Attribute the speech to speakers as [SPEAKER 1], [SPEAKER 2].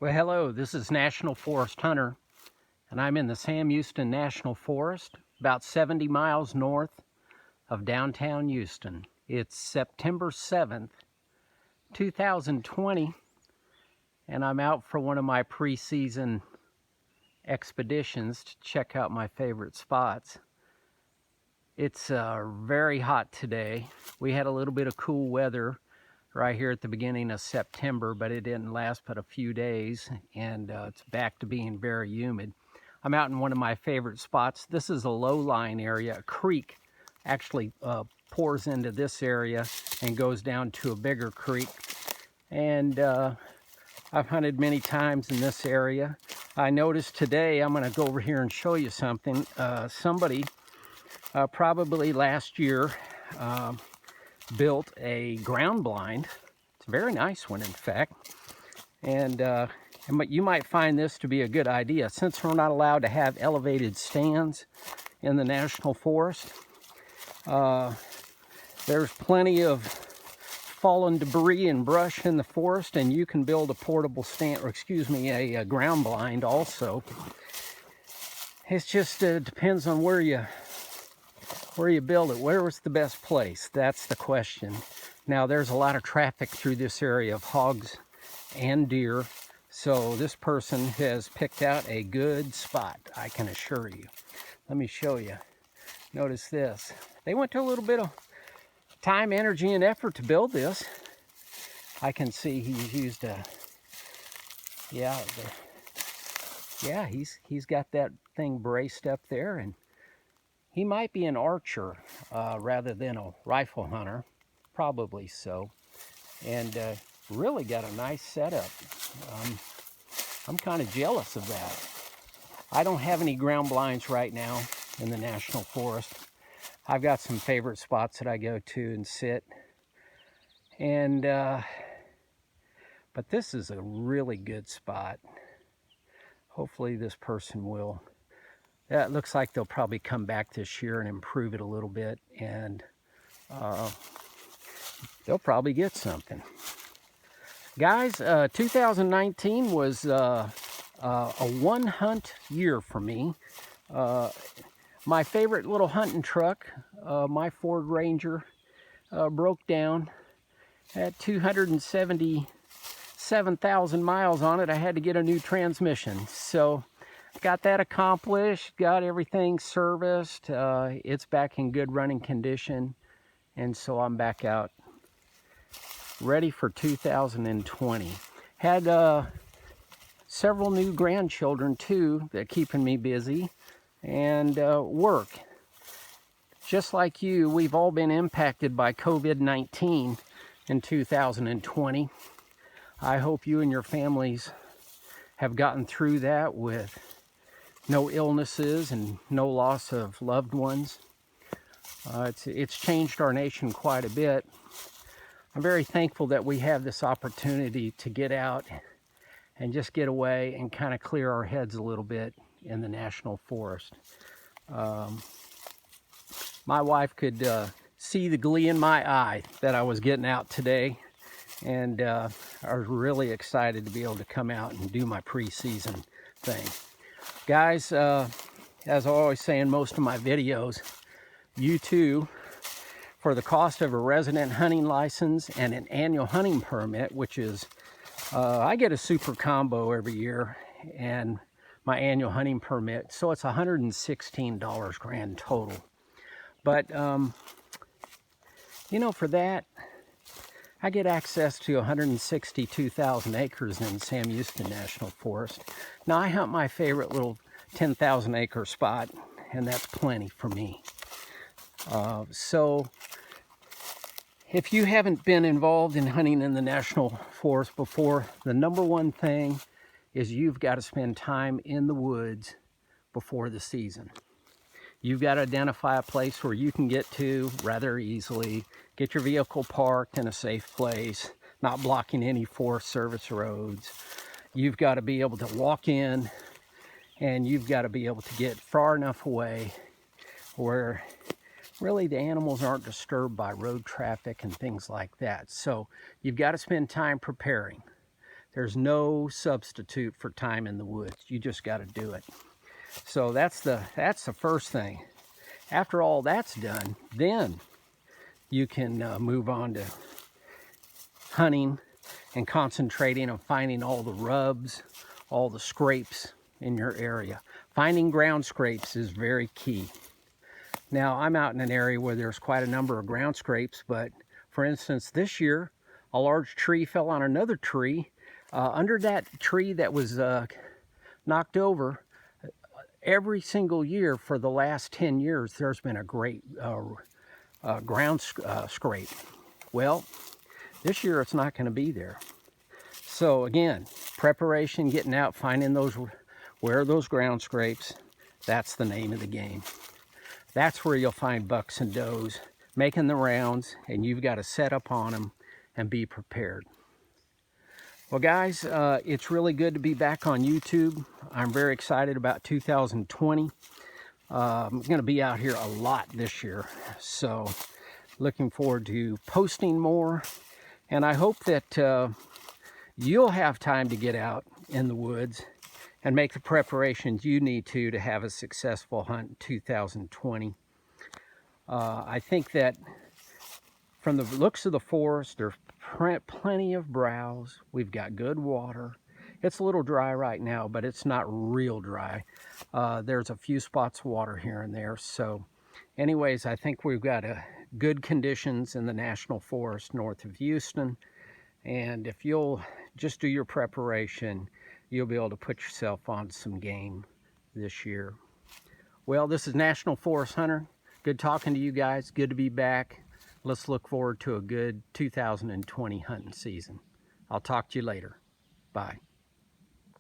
[SPEAKER 1] Well, hello, this is National Forest Hunter, and I'm in the Sam Houston National Forest, about 70 miles north of downtown Houston. It's September 7th, 2020, and I'm out for one of my pre-season expeditions to check out my favorite spots. It's very hot today. We had a little bit of cool weather right here at the beginning of September, but it didn't last but a few days, and it's back to being very humid. I'm out in one of my favorite spots. This is a low-lying area. A creek actually pours into this area and goes down to a bigger creek. And I've hunted many times in this area. I noticed today, I'm going to go over here and show you something. Somebody probably last year built a ground blind. It's a very nice one, in fact, and you might find this to be a good idea. Since we're not allowed to have elevated stands in the National Forest, there's plenty of fallen debris and brush in the forest, and you can build a portable stand, or excuse me, a ground blind also. It's just depends on where you build it. Where was the best place? That's the question. Now, there's a lot of traffic through this area of hogs and deer, so this person has picked out a good spot, I can assure you. Let me show you. Notice this. They went to a little bit of time, energy, and effort to build this. I can see he's used a, he's got that thing braced up there, and he might be an archer rather than a rifle hunter, probably so, and really got a nice setup. I'm kind of jealous of that. I don't have any ground blinds right now in the National Forest. I've got some favorite spots that I go to and sit, and but this is a really good spot. Hopefully this person will. It looks like they'll probably come back this year and improve it a little bit, and they'll probably get something. Guys, 2019 was a one hunt year for me. My favorite little hunting truck, my Ford Ranger, broke down. Had 277,000 miles on it. I had to get a new transmission, so got that accomplished, got everything serviced. It's back in good running condition, and so I'm back out ready for 2020. Had several new grandchildren too that keeping me busy, and work. Just like you, we've all been impacted by COVID-19 in 2020. I hope you and your families have gotten through that with no illnesses and no loss of loved ones. It's changed our nation quite a bit. I'm very thankful that we have this opportunity to get out and just get away and kind of clear our heads a little bit in the National Forest. My wife could see the glee in my eye that I was getting out today, and I was really excited to be able to come out and do my pre-season thing. Guys, as I always say in most of my videos, you too, for the cost of a resident hunting license and an annual hunting permit, which is, I get a super combo every year, and my annual hunting permit, so it's $116 grand total. But, you know, for that, I get access to 162,000 acres in Sam Houston National Forest. Now, I hunt my favorite little 10,000 acre spot, and that's plenty for me. So, if you haven't been involved in hunting in the National Forest before, the number one thing is you've got to spend time in the woods before the season. You've got to identify a place where you can get to rather easily, get your vehicle parked in a safe place, not blocking any Forest Service roads. You've got to be able to walk in, and you've got to be able to get far enough away where really the animals aren't disturbed by road traffic and things like that. So you've got to spend time preparing. There's no substitute for time in the woods. You just got to do it. So that's the first thing. After all that's done, then you can move on to hunting and concentrating on finding all the rubs, all the scrapes in your area. Finding ground scrapes is very key. Now, I'm out in an area where there's quite a number of ground scrapes, but for instance, this year, a large tree fell on another tree. Under that tree that was knocked over, every single year for the last 10 years, there's been a great ground scrape. Well, this year it's not going to be there. So again, preparation, getting out, finding those, where are those ground scrapes, that's the name of the game. That's where you'll find bucks and does making the rounds, and you've got to set up on them and be prepared. Well guys, it's really good to be back on YouTube. I'm very excited about 2020. I'm going to be out here a lot this year, so looking forward to posting more, and I hope that you'll have time to get out in the woods and make the preparations you need to have a successful hunt in 2020. I think that from the looks of the forest, there's plenty of browse. We've got good water. It's a little dry right now, but it's not real dry. There's a few spots of water here and there. So anyways, I think we've got good conditions in the National Forest north of Houston. And if you'll just do your preparation, you'll be able to put yourself on some game this year. Well, this is National Forest Hunter. Good talking to you guys. Good to be back. Let's look forward to a good 2020 hunting season. I'll talk to you later. Bye.